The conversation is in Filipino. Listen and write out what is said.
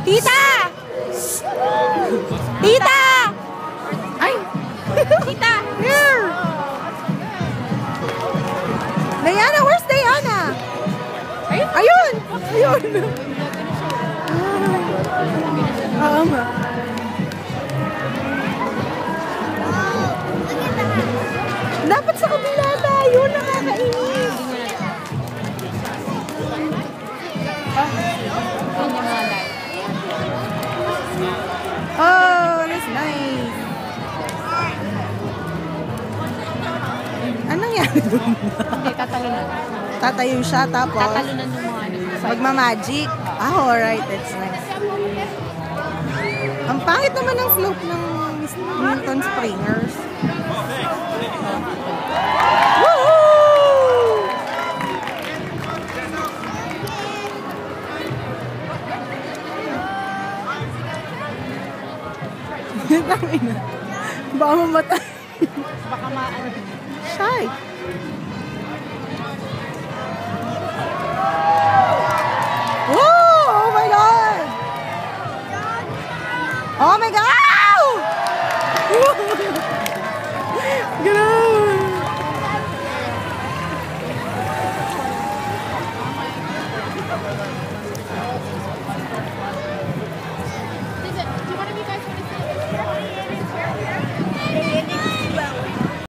Tita! Tita! Ay! Tita! Here! Diana, where's Diana? Ayun! Ayun! Oo nga. Dapat sa kabila tayo, nakakainis. Oh, that's nice. Anong yan? Hindi, tatalunan. Tatayo siya, tapos Tatalunan ng mga ano. magmamagic. Ah, alright, that's nice. Ang pangit naman ng float ng Newton Springers. Woohoo! Baka mamatay. Baka maano. Shy.